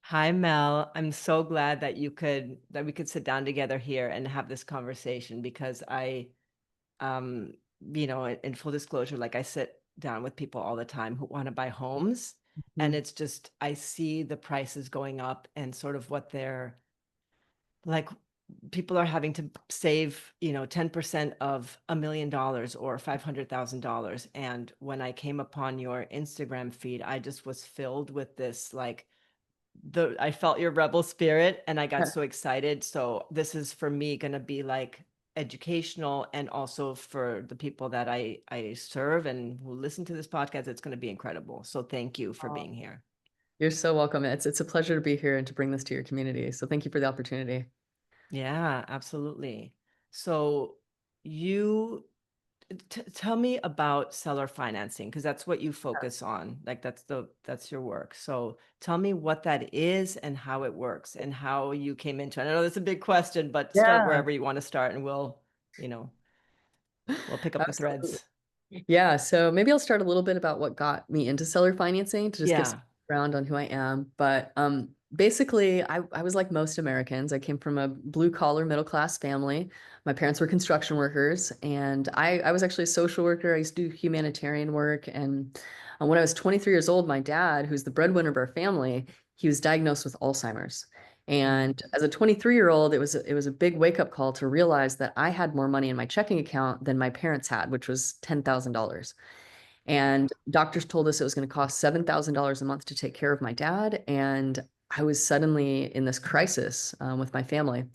Hi, Mel. I'm so glad that we could sit down together here and have this conversation because um, in full disclosure, like I sit down with people all the time who want to buy homes, and Mhm. it's just I see the prices going up and sort of what they're like. People are having to save, 10% of $1 million or $500,000. And when I came upon your Instagram feed, I just was filled with this like I felt your rebel spirit and I got Yeah. so excited. So this is for me going to be like educational and also for the people that I serve and who listen to this podcast, it's going to be incredible. So thank you for Oh, being here. you're so welcome. It's a pleasure to be here and to bring this to your community. So thank you for the opportunity. Yeah, absolutely. So you tell me about seller financing because that's what you focus on. Like that's your work. So tell me what that is and how it works and how you came into it. I know that's a big question, but start Yeah, wherever you want to start and you know, we'll pick up the absolutely. threads. Yeah, so maybe I'll start a little bit about what got me into seller financing to just give some Yeah. background on who I am. But basically, I was like most Americans. I came from a blue collar, middle class family. My parents were construction workers, and I was actually a social worker. I used to do humanitarian work. And when I was 23 years old, my dad, who's the breadwinner of our family, he was diagnosed with Alzheimer's. Mm. And as a 23-year-old, it was a big wake-up call to realize that I had more money in my checking account than my parents had, which was $10,000. And doctors told us it was going to cost $7,000 a month to take care of my dad. And I was suddenly in this crisis with my family.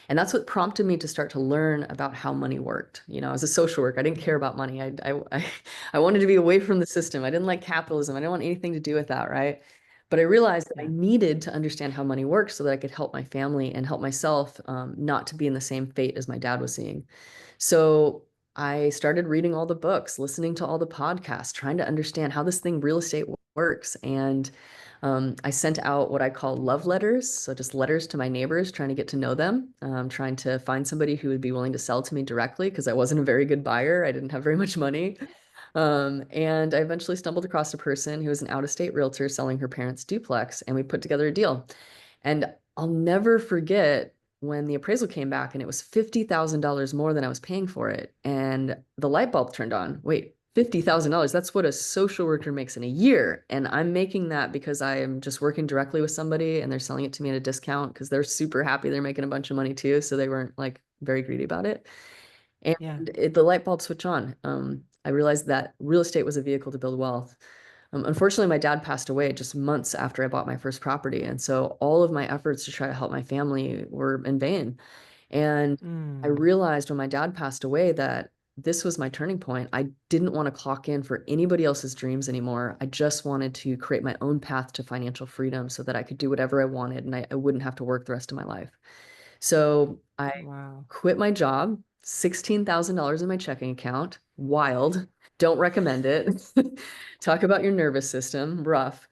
And that's what prompted me to start to learn about how money worked. As a social worker, I didn't care about money. I wanted to be away from the system. I didn't like capitalism. I didn't want anything to do with that, right? But I realized that I Yeah. needed to understand how money works so that I could help my family and help myself not to be in the same fate as my dad was seeing. So I started reading all the books, listening to all the podcasts, trying to understand how this thing real estate works. And I sent out what I call love letters. So just letters to my neighbors, trying to get to know them, trying to find somebody who would be willing to sell to me directly because I wasn't a very good buyer. I didn't have very much money. And I eventually stumbled across a person who was an out-of-state realtor selling her parents' duplex, and we put together a deal. And I'll never forget when the appraisal came back and it was $50,000 more than I was paying for it. And the light bulb turned on. Wait, $50,000, that's what a social worker makes in a year. And I'm making that because I am just working directly with somebody and they're selling it to me at a discount because they're super happy they're making a bunch of money too. So they weren't like very greedy about it. And Yeah. the light bulb switch on. I realized that real estate was a vehicle to build wealth. Unfortunately, my dad passed away just months after I bought my first property. And so all of my efforts to try to help my family were in vain. And I Mm. realized when my dad passed away that this was my turning point. I didn't want to clock in for anybody else's dreams anymore. I just wanted to create my own path to financial freedom so that I could do whatever I wanted and I wouldn't have to work the rest of my life. So I Wow. quit my job, $16,000 in my checking account. Wild. Don't recommend it. Talk about your nervous system. Rough.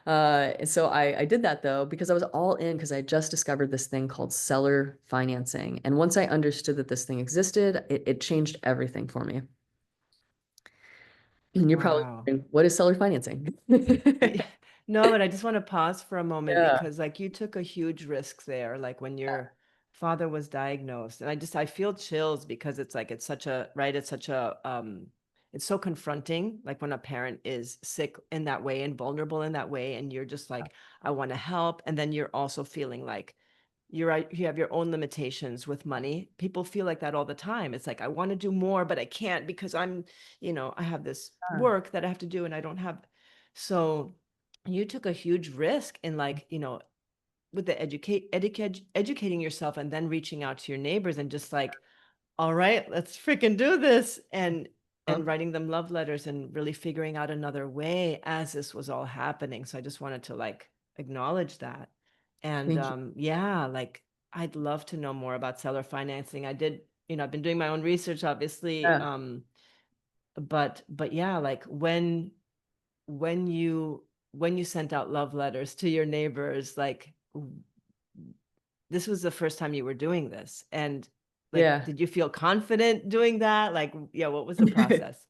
And so I did that though, because I was all in because I just discovered this thing called seller financing. And once I understood that this thing existed, it changed everything for me. And you're probably Wow. wondering, what is seller financing? Yeah. No, but I just want to pause for a moment Yeah. because like you took a huge risk there, like when your father was diagnosed. And I feel chills because it's like it's such a right, it's such a it's so confronting, like when a parent is sick in that way and vulnerable in that way, and you're just like, I want to help. And then you're also feeling like you have your own limitations with money. People feel like that all the time. It's like I want to do more, but I can't because I have this work that I have to do and I don't have. So you took a huge risk in like, with the educating yourself and then reaching out to your neighbors and just like, all right, let's freaking do this. And Huh? writing them love letters and really figuring out another way as this was all happening. So I just wanted to like acknowledge that. And Thank you. yeah, like I'd love to know more about seller financing. I did, I've been doing my own research, obviously. Yeah. But yeah, like when you when you sent out love letters to your neighbors, like this was the first time you were doing this. And like, Yeah. did you feel confident doing that? Like, yeah, what was the process?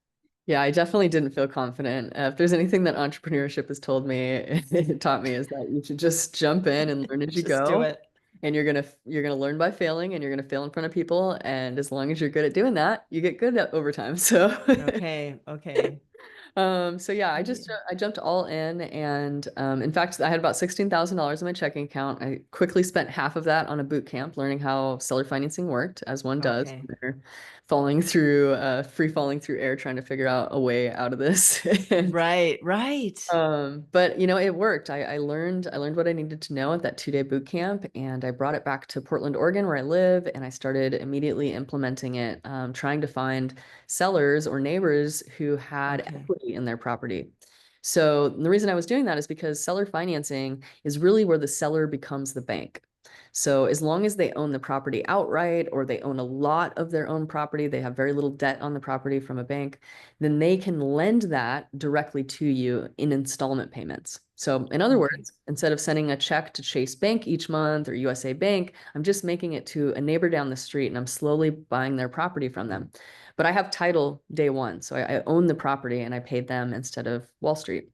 Yeah, I definitely didn't feel confident. If there's anything that entrepreneurship has told me, it taught me is that you should just jump in and learn as you Just do go. it. And you're gonna learn by failing, and you're gonna fail in front of people. And as long as you're good at doing that, you get good at over time. So Okay, okay. So yeah, Yeah. I jumped all in, and in fact, I had about $16,000 in my checking account. I quickly spent half of that on a boot camp, learning how seller financing worked, as one does Okay. when they're free falling through air, trying to figure out a way out of this. And Right, right. but it worked. I learned what I needed to know at that 2-day boot camp, and I brought it back to Portland, Oregon, where I live, and I started immediately implementing it, trying to find sellers or neighbors who had Okay. equity in their property. So the reason I was doing that is because seller financing is really where the seller becomes the bank. So as long as they own the property outright or they own a lot of their own property, they have very little debt on the property from a bank, then they can lend that directly to you in installment payments. So in other Okay. words, instead of sending a check to Chase Bank each month or USA Bank, I'm just making it to a neighbor down the street and I'm slowly buying their property from them. But I have title day one. So I own the property and I paid them instead of Wall Street.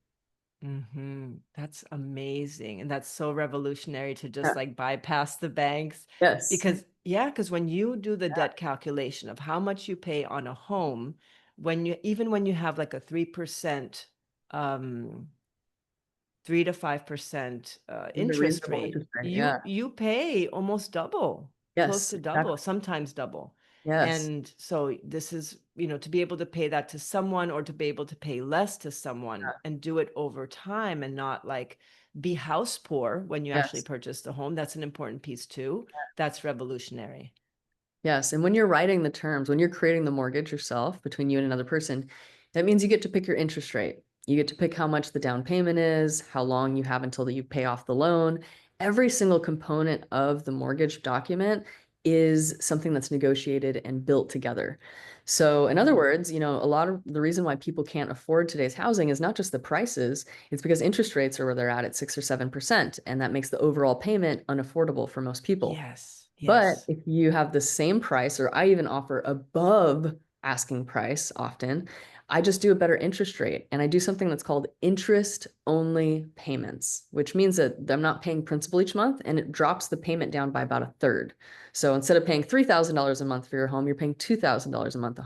That's amazing. And that's so revolutionary to just Yeah. like bypass the banks. Yes. Because, yeah, because when you do the debt calculation of how much you pay on a home, even when you have like a 3%, um, 3 to 5% It's a interest reasonable rate, interest rate. Yeah. you pay almost double, close Yes. to double, Exactly. sometimes double. Yes. And so this is, to be able to pay that to someone or to be able to pay less to someone and do it over time and not like be house poor when you actually Yes. purchase the home. That's an important piece too. That's revolutionary. Yes. And when you're writing the terms, when you're creating the mortgage yourself between you and another person, that means you get to pick your interest rate. You get to pick how much the down payment is, how long you have until that you pay off the loan. Every single component of the mortgage document is something that's negotiated and built together. So, in other Mhm. words, a lot of the reason why people can't afford today's housing is not just the prices, it's because interest rates are where they're at 6 or 7%, and that makes the overall payment unaffordable for most people. Yes, But yes. if you have the same price, or I even offer above asking price often, I just do a better interest rate. And I do something that's called interest only payments, which means that I'm not paying principal each month and it drops the payment down by about a third. So instead of paying $3,000 a month for your home, you're paying $2,000 a month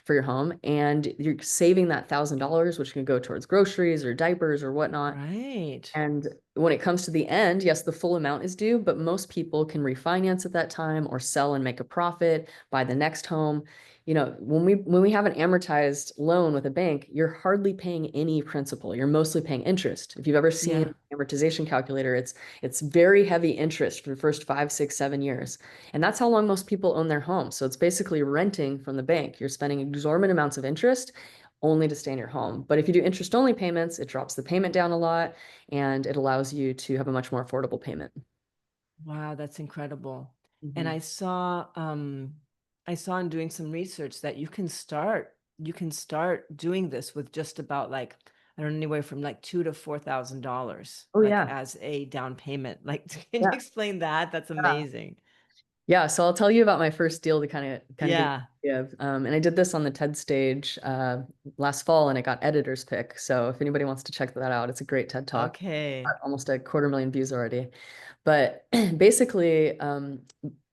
for your home. And you're saving that $1,000, which can go towards groceries or diapers or whatnot. Right. And when it comes to the end, yes, the full amount is due, but most people can refinance at that time or sell and make a profit, buy the next home. When we have an amortized loan with a bank, you're hardly paying any principal. You're mostly paying interest. If you've ever seen Yeah. an amortization calculator, it's very heavy interest for the first 5, 6, 7 years. And that's how long most people own their home. So it's basically renting from the bank. You're spending exorbitant amounts of interest only to stay in your home. But if you do interest only payments, it drops the payment down a lot and it allows you to have a much more affordable payment. Wow, that's incredible. And Mhm. I saw in doing some research that you can start doing this with just about like, I don't know, anywhere from like $2,000 to $4,000, Oh like yeah. as a down payment. Like, can you Yeah. explain that? That's Yeah. amazing. Yeah. So I'll tell you about my first deal to kind of Yeah. give. And I did this on the TED stage last fall and it got editor's pick. So if anybody wants to check that out, it's a great TED talk. Okay. Almost 250,000 views already. But basically,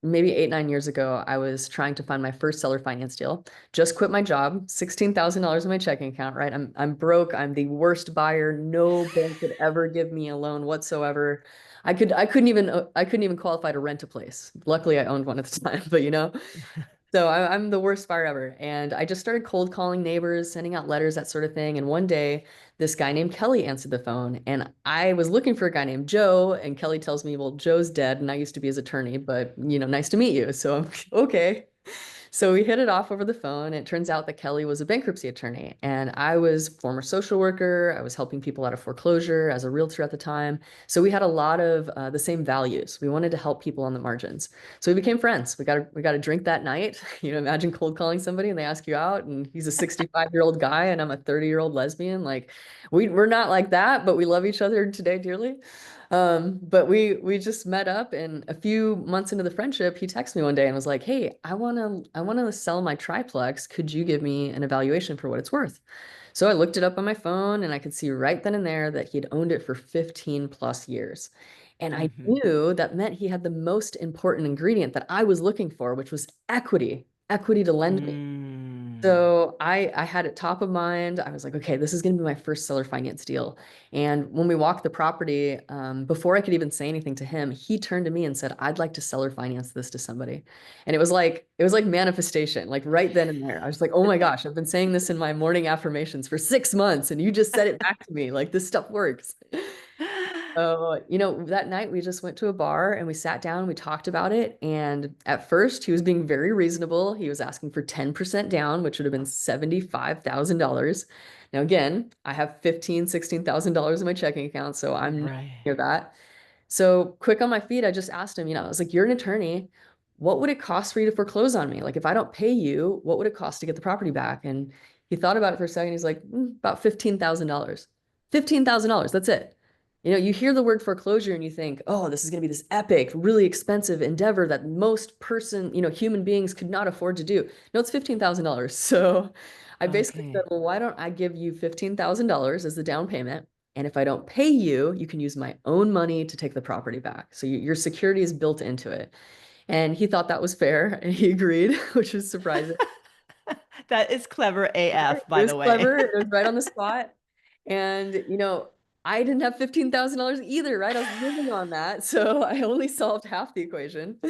maybe 8, 9 years ago, I was trying to find my first seller finance deal. Just quit my job, $16,000 in my checking account, right? I'm broke. I'm the worst buyer. No bank could ever give me a loan whatsoever. I couldn't even qualify to rent a place. Luckily, I owned one at the time, but so I'm the worst buyer ever. And I just started cold calling neighbors, sending out letters, that sort of thing. And one day, this guy named Kelly answered the phone. And I was looking for a guy named Joe. And Kelly tells me, well, Joe's dead. And I used to be his attorney, but, nice to meet you. So I'm okay. So we hit it off over the phone. It turns out that Kelly was a bankruptcy attorney, and I was former social worker. I was helping people out of foreclosure as a realtor at the time. So we had a lot of the same values. We wanted to help people on the margins. So we became friends. We got a drink that night. Imagine cold calling somebody and they ask you out, and he's a 65-year-old guy, and I'm a 30-year-old lesbian. Like we're not like that, but we love each other today dearly. But we just met up, and a few months into the friendship, he texted me one day and was like, "Hey, I wanna sell my triplex. Could you give me an evaluation for what it's worth?" So I looked it up on my phone, and I could see right then and there that he'd owned it for 15 plus years. And I Hmm. knew that meant he had the most important ingredient that I was looking for, which was equity to lend me. Mm. So I had it top of mind. I was like, okay, this is going to be my first seller finance deal. And when we walked the property, before I could even say anything to him, he turned to me and said, "I'd like to seller finance this to somebody." And it was like manifestation, like right then and there. I was like, oh my gosh, I've been saying this in my morning affirmations for 6 months, and you just said it back to me. Like this stuff works. So, that night we just went to a bar and we sat down, we talked about it. And at first, he was being very reasonable. He was asking for 10% down, which would have been $75,000. Now, again, I have $16,000 in my checking account, so I'm not Right. near that. So, quick on my feet, I just asked him, I was like, "You're an attorney. What would it cost for you to foreclose on me? Like, if I don't pay you, what would it cost to get the property back?" And he thought about it for a second. He's like, About $15,000. $15,000. That's it. You hear the word foreclosure and you think, oh, this is going to be this epic, really expensive endeavor that human beings could not afford to do. No, it's $15,000. So I basically said, Okay. well, why don't I give you $15,000 as the down payment? And if I don't pay you, you can use my own money to take the property back. So your security is built into it. And he thought that was fair and he agreed, which was surprising. That is clever AF, It by was the way. clever. It was right on the spot. And, I didn't have $15,000 either, right? I was living on that. So I only solved half the equation.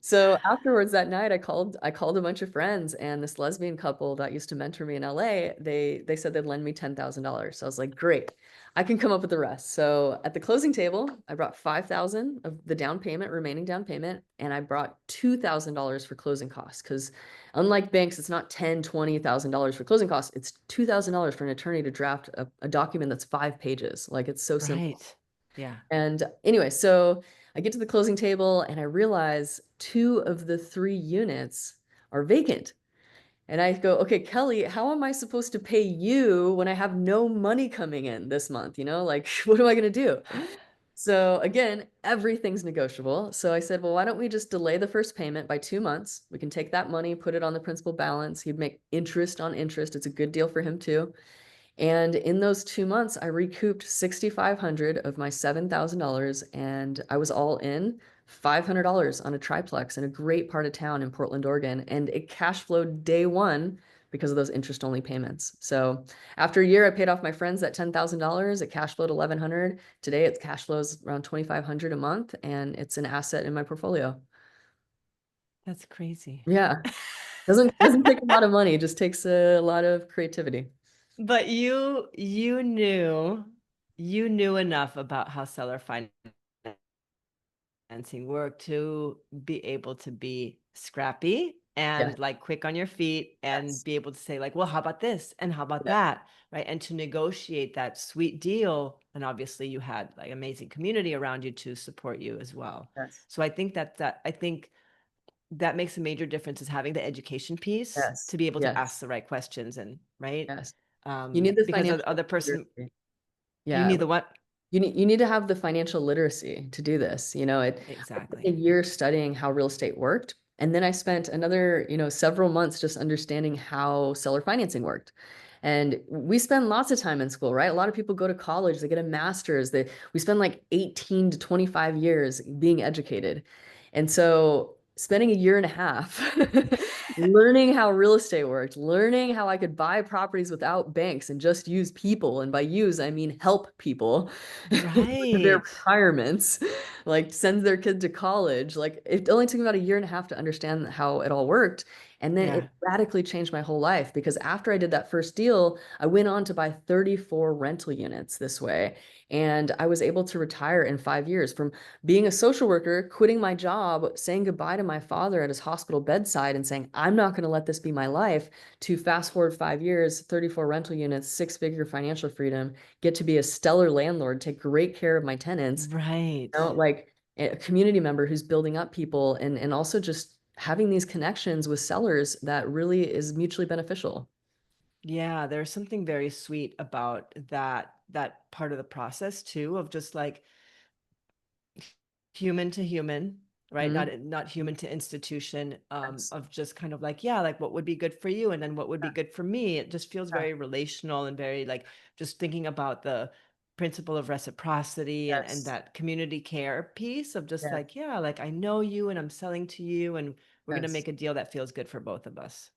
So afterwards that night, I called a bunch of friends, and this lesbian couple that used to mentor me in LA, they said they'd lend me $10,000. So I was like, great, I can come up with the rest. So at the closing table, I brought 5,000 of the remaining down payment, and I brought $2,000 for closing costs. Because unlike banks, it's not $10,000, $20,000 for closing costs. It's $2,000 for an attorney to draft a document that's 5 pages. Like it's so simple. Right. Yeah. And anyway, so I get to the closing table and I realize two of the three units are vacant. And I go, okay, Kelly, how am I supposed to pay you when I have no money coming in this month? Like, what am I going to do? So again, everything's negotiable. So I said, well, why don't we just delay the first payment by 2 months? We can take that money, put it on the principal balance. He'd make interest on interest. It's a good deal for him too. And in those 2 months, I recouped 6,500 of my $7,000, and I was all in $500 on a triplex in a great part of town in Portland, Oregon. And it cash flowed day one because of those interest only payments. So after a year, I paid off my friends that $10,000. It cash flowed 1,100. Today, it cash flows around 2,500 a month, and it's an asset in my portfolio. That's crazy. Yeah, doesn't take a lot of money. It just takes a lot of creativity. But you knew enough about how seller financing work to be able to be scrappy Yeah. and like quick on your feet and Yes. be able to say like, well, how about this and how about Yeah. that, right? And to negotiate that sweet deal. And obviously you had like amazing community around you to support you as well. Yes. So I think that makes a major difference is having the education piece Yes. to be able to ask Yes. the right questions and right. Yes. You need the Because the financial other person, literacy. you Yeah. need the what? You need to have the financial literacy to do this. I spent a Exactly. year studying how real estate worked. And then I spent another, several months just understanding how seller financing worked. And we spend lots of time in school, right? A lot of people go to college, they get a master's, we spend like 18 to 25 years being educated. And so spending a year and a half learning how real estate worked, learning how I could buy properties without banks and just use people. And by use, I mean help people with their Right. retirements, like send their kid to college. Like it only took me about a year and a half to understand how it all worked. And then it Yeah. radically changed my whole life because after I did that first deal, I went on to buy 34 rental units this way. And I was able to retire in 5 years from being a social worker, quitting my job, saying goodbye to my father at his hospital bedside and saying, I'm not going to let this be my life, to fast forward 5 years, 34 rental units, six-figure financial freedom, get to be a stellar landlord, take great care of my tenants, Right. like a community member who's building up people and also just having these connections with sellers that really is mutually beneficial. Yeah, there's something very sweet about that part of the process too, of just like human to human, right? Mhm. Not human to institution, Yes. of just kind of like, yeah, like what would be good for you and then what would Yeah, be good for me. It just feels yeah. very relational and very like just thinking about the principle of reciprocity and Yes. that community care piece of just Yeah. like, yeah, like I know you and I'm selling to you and we're going to Yes. make a deal that feels good for both of us.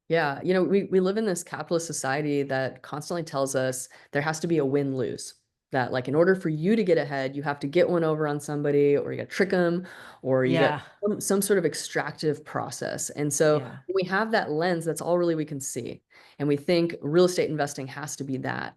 Yeah, we live in this capitalist society that constantly tells us there has to be a win-lose. That like in order for you to get ahead, you have to get one over on somebody, or you got to trick them, or you got Yeah. some sort of extractive process. And so Yeah. when we have that lens, that's all really we can see. And we think real estate investing has to be that.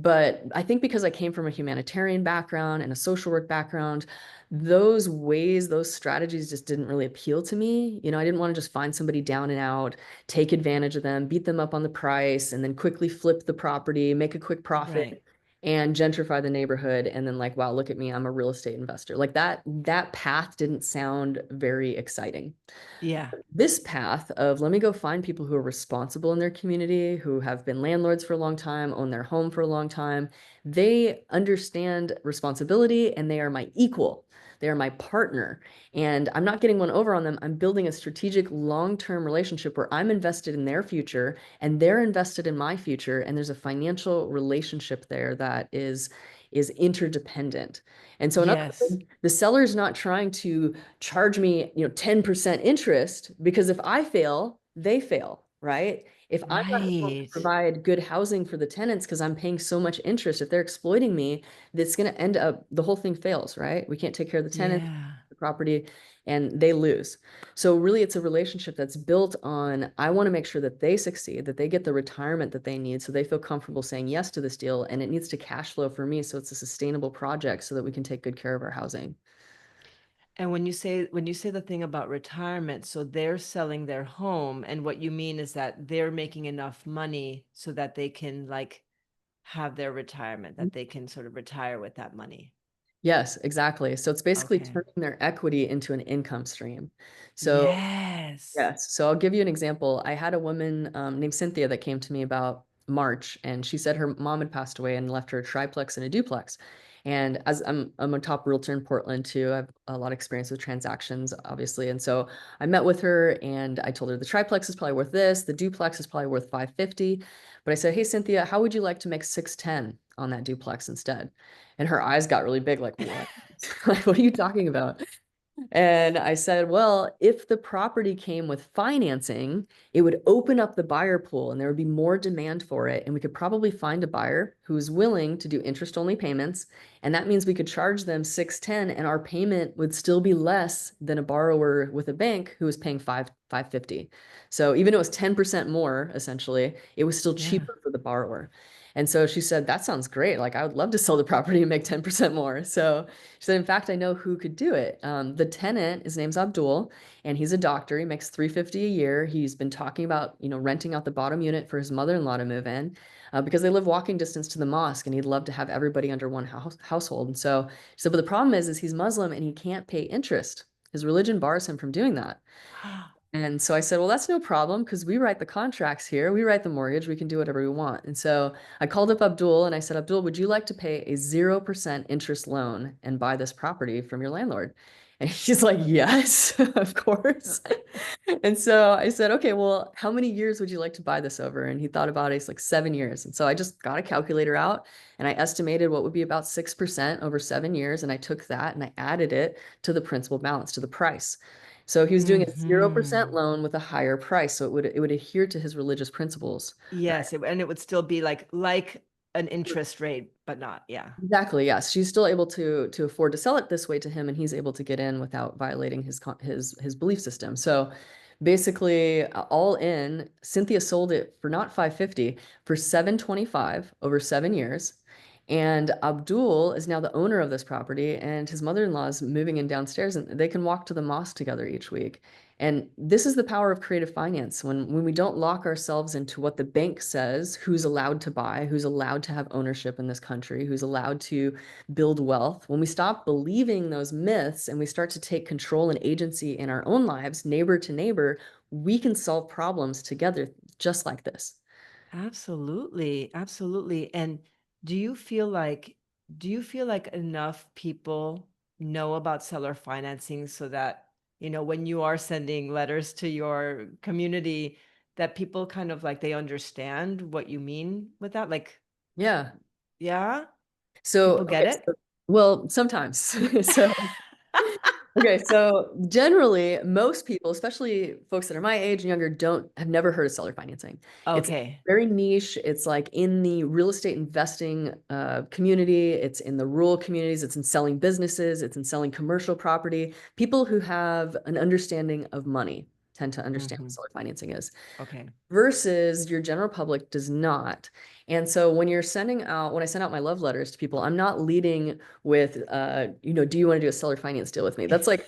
But I think because I came from a humanitarian background and a social work background, those ways, those strategies just didn't really appeal to me. I didn't want to just find somebody down and out, take advantage of them, beat them up on the price, and then quickly flip the property, make a quick Right. profit, and gentrify the neighborhood. And then like, wow, look at me, I'm a real estate investor. Like that path didn't sound very exciting. Yeah. This path of let me go find people who are responsible in their community, who have been landlords for a long time, own their home for a long time. They understand responsibility and they are my equal. They are my partner. And I'm not getting one over on them. I'm building a strategic long-term relationship where I'm invested in their future and they're invested in my future. And there's a financial relationship there that is interdependent. And so in other Yes. words, the seller's not trying to charge me, 10% interest, because if I fail, they fail, right? If I'm not able to Right. provide good housing for the tenants because I'm paying so much interest, if they're exploiting me, that's going to end up, the whole thing fails, right? We can't take care of the tenants, Yeah. the property, and they lose. So really it's a relationship that's built on, I want to make sure that they succeed, that they get the retirement that they need so they feel comfortable saying yes to this deal, and it needs to cash flow for me so it's a sustainable project so that we can take good care of our housing. And when you say the thing about retirement, so they're selling their home, and what you mean is that they're making enough money so that they can like have their retirement, that they can sort of retire with that money. Yes, exactly. So it's basically Okay. turning their equity into an income stream. So Yes. yes. So I'll give you an example. I had a woman named Cynthia that came to me about March, and she said her mom had passed away and left her a triplex and a duplex. And as I'm a top realtor in Portland too, I have a lot of experience with transactions, obviously. And so I met with her and I told her the triplex is probably worth this, the duplex is probably worth 550. But I said, hey, Cynthia, how would you like to make 610 on that duplex instead? And her eyes got really big, like, what? Like, what are you talking about? And I said, well, if the property came with financing, it would open up the buyer pool and there would be more demand for it. And we could probably find a buyer who's willing to do interest only payments. And that means we could charge them 610 and our payment would still be less than a borrower with a bank who was paying 550. So even though it was 10% more, essentially, it was still Yeah. cheaper for the borrower. And so she said, that sounds great. Like, I would love to sell the property and make 10% more. So she said, in fact, I know who could do it. The tenant, his name's Abdul, and he's a doctor. He makes 350 a year. He's been talking about, renting out the bottom unit for his mother-in-law to move in, because they live walking distance to the mosque, and he'd love to have everybody under one household. And so she said, but the problem is he's Muslim and he can't pay interest. His religion bars him from doing that. And so I said, well, that's no problem because we write the contracts here. We write the mortgage. We can do whatever we want. And so I called up Abdul and I said, Abdul, would you like to pay a 0% interest loan and buy this property from your landlord? And he's like, yes, of course. And so I said, okay, well, how many years would you like to buy this over? And he thought about it. He's like, 7 years. And so I just got a calculator out and I estimated what would be about 6% over 7 years. And I took that and I added it to the principal balance, to the price. So he was doing a 0% Hmm. loan with a higher price. So it would adhere to his religious principles. Yes, and it would still be like an interest rate, but not, yeah. Exactly, yes. She's still able to afford to sell it this way to him, and he's able to get in without violating his belief system. So basically, all in, Cynthia sold it for not 550, for 725 over 7 years. And Abdul is now the owner of this property, and his mother-in-law is moving in downstairs, and they can walk to the mosque together each week. And this is the power of creative finance. When we don't lock ourselves into what the bank says, who's allowed to buy, who's allowed to have ownership in this country, who's allowed to build wealth, when we stop believing those myths and we start to take control and agency in our own lives, neighbor to neighbor, we can solve problems together just like this. Absolutely, absolutely. And do you feel like do you feel like enough people know about seller financing so that, when you are sending letters to your community, that people kind of like they understand what you mean with that? Like, Yeah. yeah, So, people get okay. it? Well, sometimes. So, okay. So generally, most people, especially folks that are my age and younger, have never heard of seller financing. It's Okay. very niche. It's like in the real estate investing community. It's in the rural communities. It's in selling businesses. It's in selling commercial property. People who have an understanding of money tend to understand what Hmm. seller financing is Okay. versus your general public does not. And so when I send out my love letters to people, I'm not leading with, do you want to do a seller finance deal with me? That's like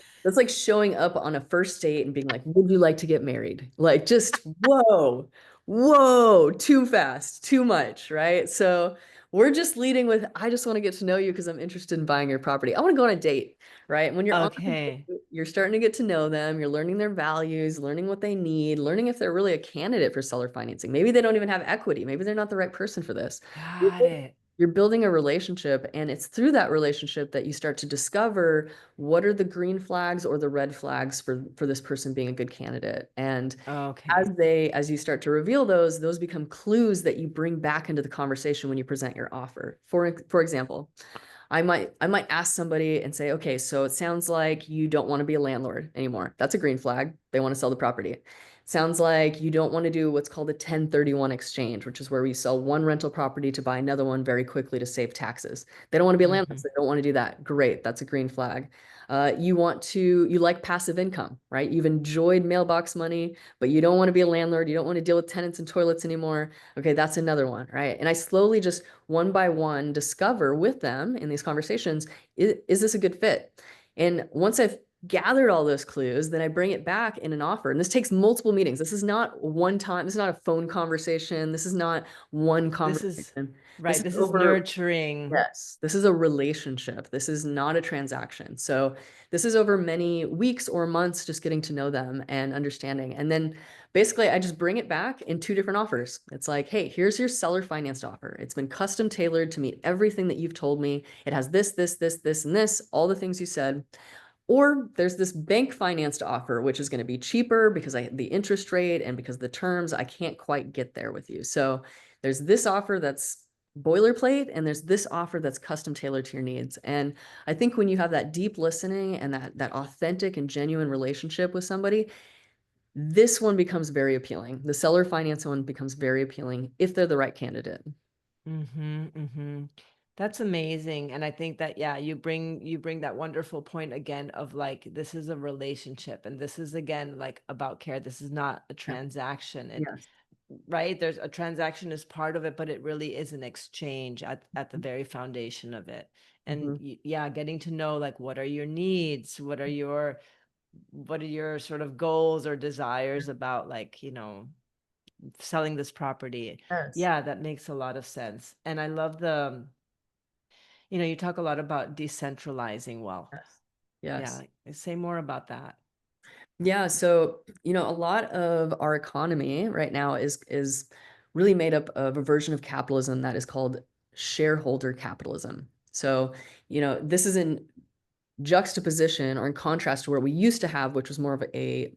showing up on a first date and being like, would you like to get married? Like just, whoa, too fast, too much, right? So we're just leading with, I just want to get to know you because I'm interested in buying your property. I want to go on a date, right? When you're on a Okay. date, you're starting to get to know them, you're learning their values, learning what they need, learning if they're really a candidate for seller financing. Maybe they don't even have equity. Maybe they're not the right person for this. You're Got building it. you're building a relationship, and it's through that relationship that you start to discover what are the green flags or the red flags for this person being a good candidate. And Okay. as you start to reveal those become clues that you bring back into the conversation when you present your offer. For example, I might ask somebody and say, okay, so it sounds like you don't want to be a landlord anymore. That's a green flag. They want to sell the property. Sounds like you don't want to do what's called a 1031 exchange, which is where we sell one rental property to buy another one very quickly to save taxes. They don't want to be a landlord, Hmm. so they don't want to do that. Great, that's a green flag. You like passive income, right? You've enjoyed mailbox money, but you don't want to be a landlord. You don't want to deal with tenants and toilets anymore. Okay, that's another one, right? And I slowly just one by one discover with them in these conversations, is this a good fit? And once I've gathered all those clues, then I bring it back in an offer. And this takes multiple meetings. This is not one time, this is not a phone conversation. This is not one This is conversation. This right. is This is over nurturing. Yes, this is a relationship. This is not a transaction. So this is over many weeks or months, just getting to know them and understanding. And then basically I just bring it back in two different offers. It's like, hey, here's your seller financed offer. It's been custom tailored to meet everything that you've told me. It has this, and this, all the things you said. Or there's this bank financed offer, which is going to be cheaper because the interest rate and because the terms, I can't quite get there with you. So there's this offer that's boilerplate, and there's this offer that's custom tailored to your needs. And I think when you have that deep listening and that authentic and genuine relationship with somebody, this one becomes very appealing. The seller finance one becomes very appealing if they're the right candidate. Mm-hmm, mm-hmm. That's amazing. And I think that, yeah, you bring that wonderful point again of like this is a relationship and this is again like about care. This is not a Yeah. transaction. It Yes. right? There's a transaction is part of it, but it really is an exchange at the very foundation of it. And Mhm. yeah, getting to know like what are your needs? What are your sort of goals or desires about like, selling this property? Yes. Yeah, that makes a lot of sense. And I love you talk a lot about decentralizing wealth. Yes. Yes. Yeah, say more about that. Yeah, so a lot of our economy right now is really made up of a version of capitalism that is called shareholder capitalism. So, this is in juxtaposition or in contrast to where we used to have, which was more of a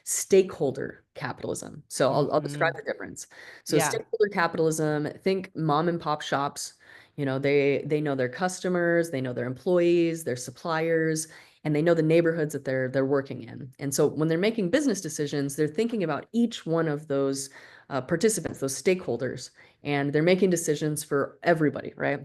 stakeholder capitalism. So I'll describe Hmm. the difference. So Yeah. stakeholder capitalism, think mom and pop shops. They know their customers, they know their employees, their suppliers, and they know the neighborhoods that they're working in. And so when they're making business decisions, they're thinking about each one of those participants, those stakeholders, and they're making decisions for everybody, right?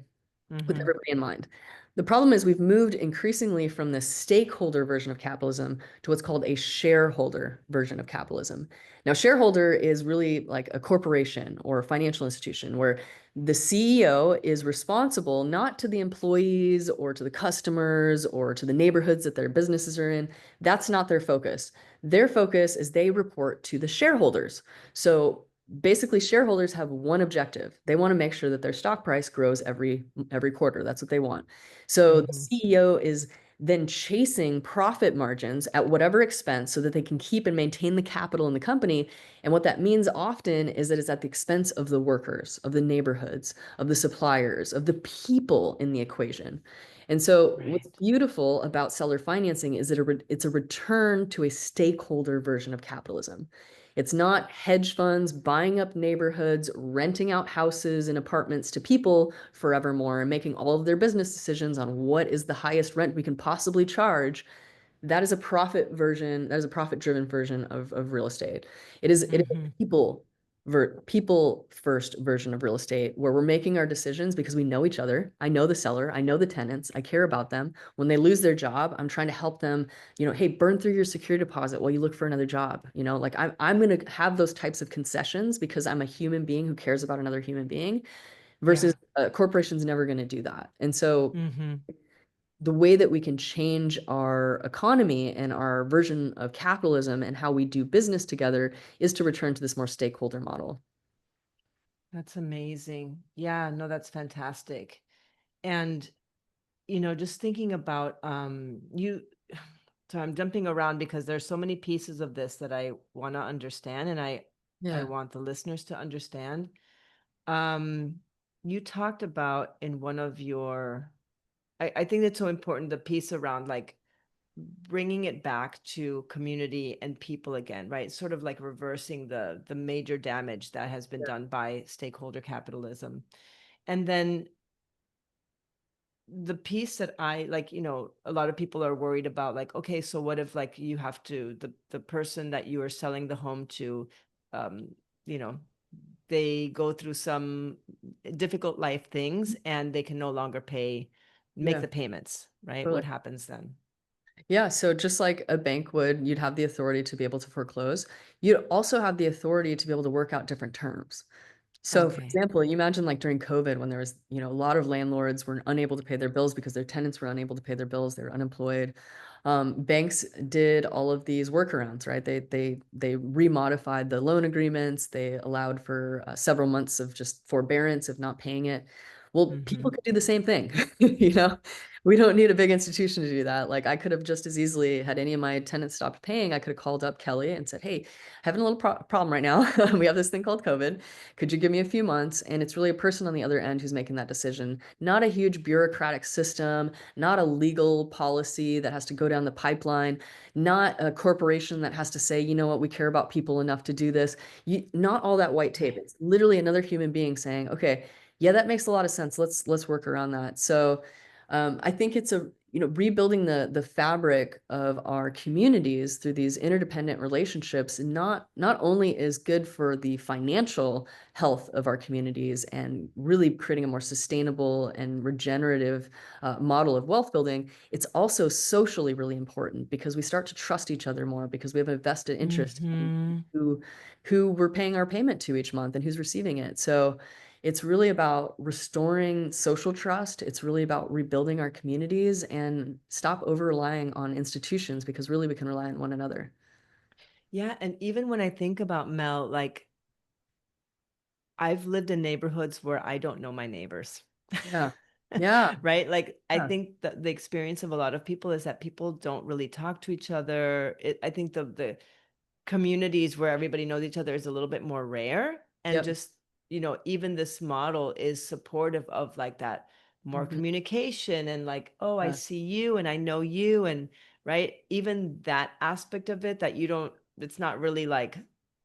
With Hmm. everybody in mind. The problem is we've moved increasingly from the stakeholder version of capitalism to what's called a shareholder version of capitalism. Now, shareholder is really like a corporation or a financial institution where the CEO is responsible not to the employees or to the customers or to the neighborhoods that their businesses are in. That's not their focus. Their focus is they report to the shareholders. So basically shareholders have one objective. They want to make sure that their stock price grows every quarter. That's what they want. So the Hmm. CEO is then chasing profit margins at whatever expense so that they can keep and maintain the capital in the company. And what that means often is that it's at the expense of the workers, of the neighborhoods, of the suppliers, of the people in the equation. And so what's Right. beautiful about seller financing is that it's a return to a stakeholder version of capitalism. It's not hedge funds buying up neighborhoods, renting out houses and apartments to people forevermore and making all of their business decisions on what is the highest rent we can possibly charge. That is a profit version, that is a profit-driven version of real estate. It is a Mm-hmm. people first version of real estate where we're making our decisions because we know each other. I know the seller, I know the tenants, I care about them. When they lose their job, I'm trying to help them, hey, burn through your security deposit while you look for another job. Like I'm going to have those types of concessions because I'm a human being who cares about another human being versus Yeah. a corporation's never going to do that. And so Mm-hmm. the way that we can change our economy and our version of capitalism and how we do business together is to return to this more stakeholder model. That's amazing. Yeah, no, that's fantastic. And just thinking about you so I'm jumping around because there's so many pieces of this that I want to understand, and I Yeah. want the listeners to understand. Um you talked about in one of your I think it's so important, the piece around like bringing it back to community and people again, right? Sort of like reversing the major damage that has been done by stakeholder capitalism. And then the piece that I like, a lot of people are worried about, like, okay, so what if like you have to the person that you are selling the home to, um, you know, they go through some difficult life things and they can no longer make Yeah, the payments, right? What totally. happens then? Yeah, so just like a bank would, you'd have the authority to be able to foreclose. You'd also have the authority to be able to work out different terms. So, for Okay. example, you imagine like during COVID when there was, a lot of landlords were unable to pay their bills because their tenants were unable to pay their bills, they were unemployed. Banks did all of these workarounds, right? They remodified the loan agreements. They allowed for several months of just forbearance of not paying it. Well, Mm-hmm. people could do the same thing, you know? We don't need a big institution to do that. Like I could have just as easily had any of my tenants stopped paying. I could have called up Kelly and said, "Hey, having a little problem right now. We have this thing called COVID. Could you give me a few months?" And it's really a person on the other end who's making that decision, not a huge bureaucratic system, not a legal policy that has to go down the pipeline, not a corporation that has to say, you know what, we care about people enough to do this. Not all that white tape. Right. It's literally another human being saying, okay, yeah, that makes a lot of sense. Let's work around that. So I think it's rebuilding the fabric of our communities through these interdependent relationships not only is good for the financial health of our communities and really creating a more sustainable and regenerative model of wealth building, it's also socially really important because we start to trust each other more because we have a vested interest in Mm-hmm. who we're paying our payment to each month and who's receiving it. So it's really about restoring social trust. It's really about rebuilding our communities and stop over relying on institutions because really we can rely on one another. Yeah, and even when I think about Mel, like I've lived in neighborhoods where I don't know my neighbors. Yeah. Yeah. Right? Like I Yeah. think that the experience of a lot of people is that people don't really talk to each other. I think the communities where everybody knows each other is a little bit more rare, and Yep. just even this model is supportive of like that more Mhm. communication, and like, oh, I Yeah. see you and I know you, and right, even that aspect of it, that you don't it's not really like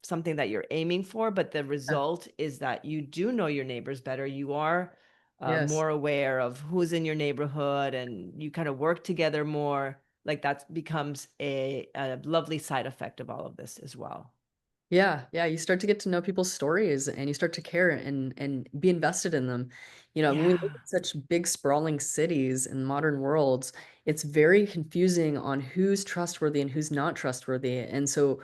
something that you're aiming for, but the Yeah. result is that you do know your neighbors better. You are Yes. more aware of who's in your neighborhood, and you kind of work together more. Like that becomes a lovely side effect of all of this as well. Yeah, yeah, you start to get to know people's stories and you start to care and be invested in them. When we live Yeah. in such big sprawling cities and modern worlds, it's very confusing on who's trustworthy and who's not trustworthy. And so,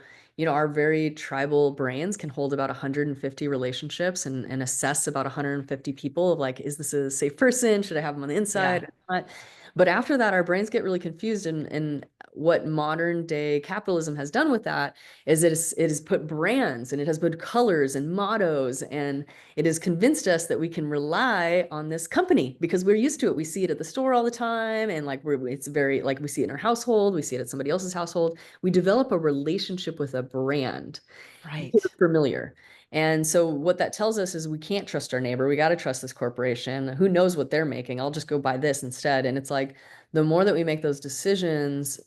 our very tribal brains can hold about 150 relationships and assess about 150 people of like, is this a safe person? Should I have them on the Yeah. inside or not? But after that, our brains get really confused. And what modern day capitalism has done with that is it has put brands and it has put colors and mottos, and it has convinced us that we can rely on this company because we're used to it. We see it at the store all the time. And like it's very like we see it in our household, we see it at somebody else's household. We develop a relationship with a brand because Right. it's familiar. And so what that tells us is we can't trust our neighbor. We got to trust this corporation. Who knows what they're making? I'll just go buy this instead. And it's like the more that we make those decisions,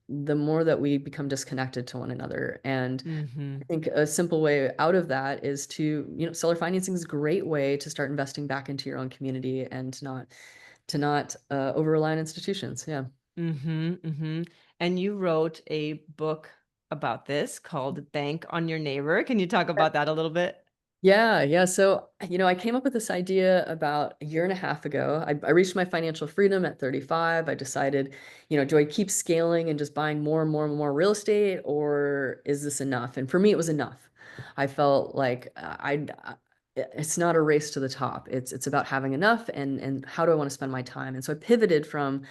the more that we become disconnected to one another. And Mm-hmm. I think a simple way out of that is to, seller financing is a great way to start investing back into your own community and to not over rely on institutions. Yeah. Mm-hmm. Mm-hmm. And you wrote a book about this called Bank on Your Neighbor. Can you talk about that a little bit? Yeah, yeah. So, I came up with this idea about a year and a half ago. I reached my financial freedom at 35. I decided, do I keep scaling and just buying more and more and more real estate, or is this enough? And for me, it was enough. I felt like it's not a race to the top. It's about having enough and how do I want to spend my time? And so I pivoted from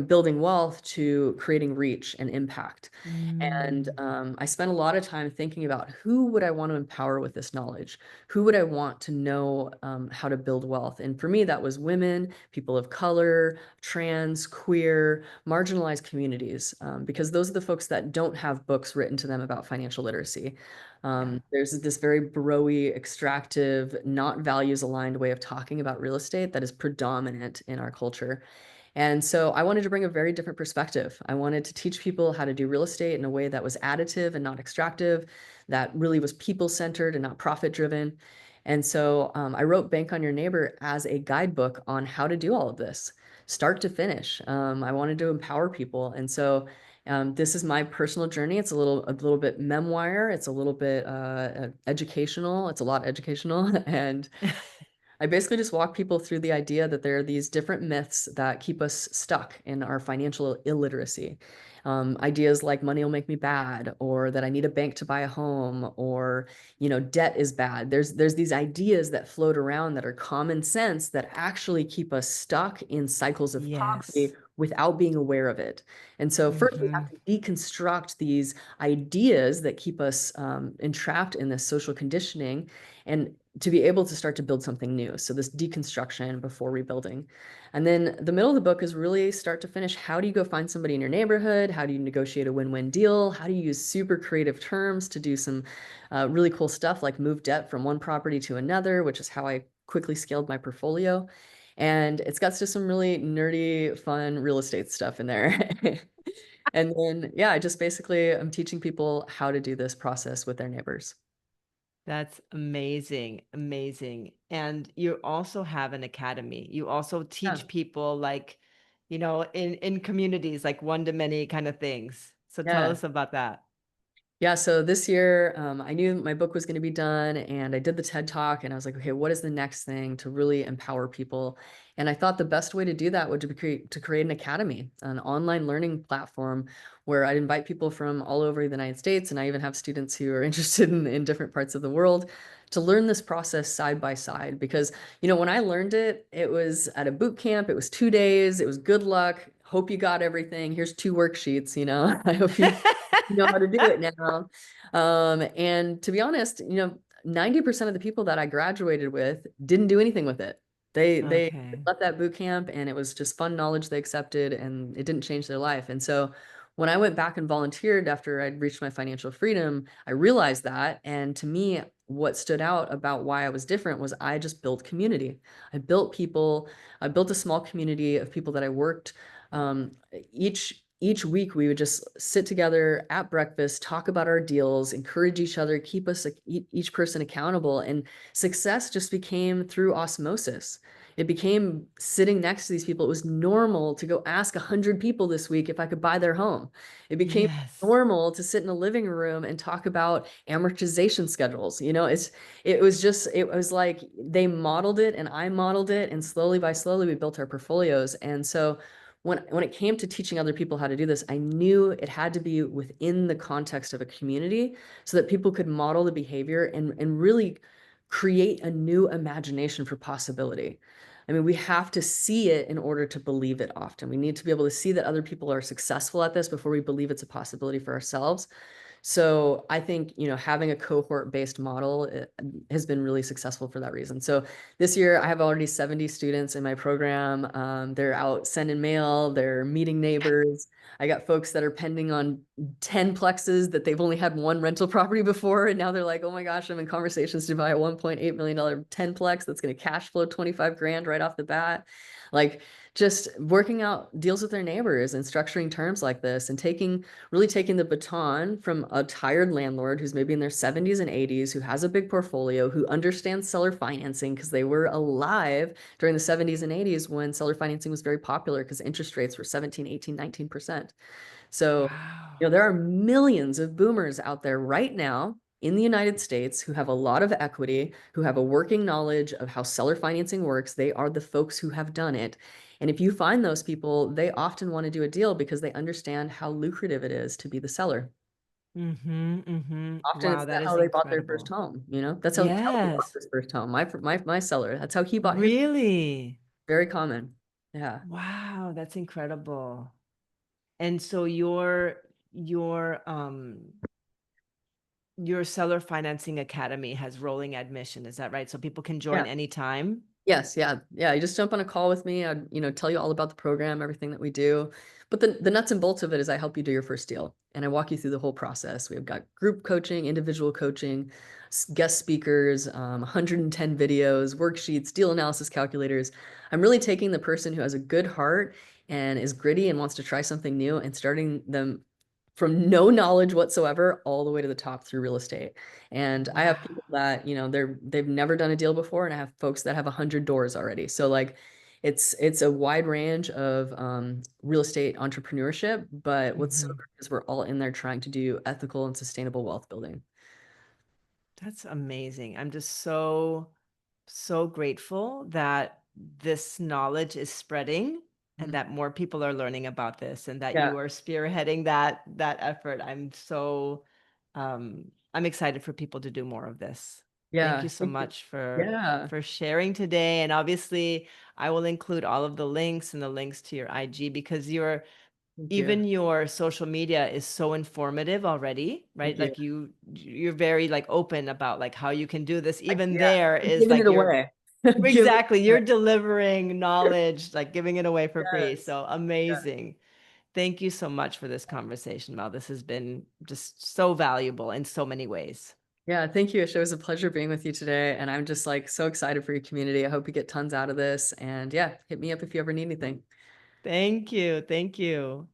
building wealth to creating reach and impact. And Mm. I spent a lot of time thinking about who would I want to empower with this knowledge? Who would I want to know how to build wealth? And for me, that was women, people of color, trans, queer, marginalized communities, because those are the folks that don't have books written to them about financial literacy. Yeah. There's this very broy, extractive, not values aligned way of talking about real estate that is predominant in our culture. And so I wanted to bring a very different perspective. I wanted to teach people how to do real estate in a way that was additive and not extractive, that really was people centered and not profit driven. And so I wrote Bank on Your Neighbor as a guidebook on how to do all of this, start to finish. I wanted to empower people. And so this is my personal journey. It's a little bit memoir. It's a little bit educational. It's a lot educational. And I basically just walk people through the idea that there are these different myths that keep us stuck in our financial illiteracy. Ideas like money will make me bad, or that I need a bank to buy a home, or debt is bad. There's these ideas that float around that are common sense that actually keep us stuck in cycles of Yes. poverty without being aware of it. And so first we Mm-hmm. have to deconstruct these ideas that keep us entrapped in this social conditioning, and to be able to start to build something new. So this deconstruction before rebuilding. And then the middle of the book is really start to finish. How do you go find somebody in your neighborhood? How do you negotiate a win-win deal? How do you use super creative terms to do some really cool stuff like move debt from one property to another, which is how I quickly scaled my portfolio. And it's got just some really nerdy, fun real estate stuff in there. And then, yeah, I just basically I'm teaching people how to do this process with their neighbors. That's amazing, amazing. And you also have an academy. You also Yeah. teach people like, in communities like one to many kind of things. So tell Yeah. us about that. Yeah, so this year, I knew my book was going to be done, and I did the TED Talk, and I was like, okay, what is the next thing to really empower people? And I thought the best way to do that would to create an academy, an online learning platform where I'd invite people from all over the United States, and I even have students who are interested in different parts of the world to learn this process side by side. Because, when I learned it, it was at a boot camp, it was 2 days, it was good luck. Hope you got everything. Here's 2 worksheets, I hope you know how to do it now. And to be honest, 90% of the people that I graduated with didn't do anything with it. They Okay. left that boot camp and it was just fun knowledge they accepted and it didn't change their life. And so when I went back and volunteered after I'd reached my financial freedom, I realized that. And to me, what stood out about why I was different was I just built community. I built people, I built a small community of people that I worked um, each week we would just sit together at breakfast, talk about our deals, encourage each other, keep us each person accountable, and success just became through osmosis. It became sitting next to these people. It was normal to go ask 100 people this week if I could buy their home. It became Yes. normal to sit in a living room and talk about amortization schedules. It was like they modeled it and I modeled it, and slowly by slowly we built our portfolios. And so when it came to teaching other people how to do this, I knew it had to be within the context of a community so that people could model the behavior and really create a new imagination for possibility. I mean, we have to see it in order to believe it often. We need to be able to see that other people are successful at this before we believe it's a possibility for ourselves. So I think, having a cohort-based model has been really successful for that reason. So this year I have already 70 students in my program. They're out sending mail, they're meeting neighbors. I got folks that are pending on 10 plexes that they've only had one rental property before. And now they're like, oh my gosh, I'm in conversations to buy a $1.8 million 10 plex that's going to cash flow 25 grand right off the bat. Like, just working out deals with their neighbors and structuring terms like this and really taking the baton from a tired landlord who's maybe in their 70s and 80s, who has a big portfolio, who understands seller financing because they were alive during the 70s and 80s when seller financing was very popular because interest rates were 17, 18, 19%. So, Wow. there are millions of boomers out there right now in the United States who have a lot of equity, who have a working knowledge of how seller financing works. They are the folks who have done it. And if you find those people, they often want to do a deal because they understand how lucrative it is to be the seller. Mhm, mhm. Often Wow, it's that is how they bought their first incredible. home, That's how he bought Yes. his first home. My seller, that's how he bought his. Really? Very common. Yeah. Wow, that's incredible. And so your seller financing academy has rolling admission, is that right? So people can Yeah. join anytime? Yes, yeah, yeah, you just jump on a call with me, I'd, tell you all about the program, everything that we do, but the nuts and bolts of it is I help you do your first deal, and I walk you through the whole process. We've got group coaching, individual coaching, guest speakers, 110 videos, worksheets, deal analysis calculators. I'm really taking the person who has a good heart and is gritty and wants to try something new and starting them from no knowledge whatsoever all the way to the top through real estate. And I have Wow. people that, they've never done a deal before, and I have folks that have 100 doors already. So like it's a wide range of real estate entrepreneurship, but what's so Mhm. great is we're all in there trying to do ethical and sustainable wealth building. That's amazing. I'm just so, so grateful that this knowledge is spreading and Mhm. that more people are learning about this and that Yeah, you are spearheading that effort. I'm excited for people to do more of this. Thank yeah, you so thank you. much Yeah, for sharing today. And obviously, I will include all of the links and the links to your IG because thank you. even your social media is so informative already, right? Thank you. Like you're very like open about like how you can do this. Even Yeah, there I'm is giving it like you're away. I'm giving it exactly away. you're delivering knowledge, like giving it away for free. Yes. So Yeah. amazing. Thank you so much for this conversation, Mel. This has been just so valuable in so many ways. Yeah, thank you. It was a pleasure being with you today. And I'm just like so excited for your community. I hope you get tons out of this. And yeah, hit me up if you ever need anything. Thank you. Thank you.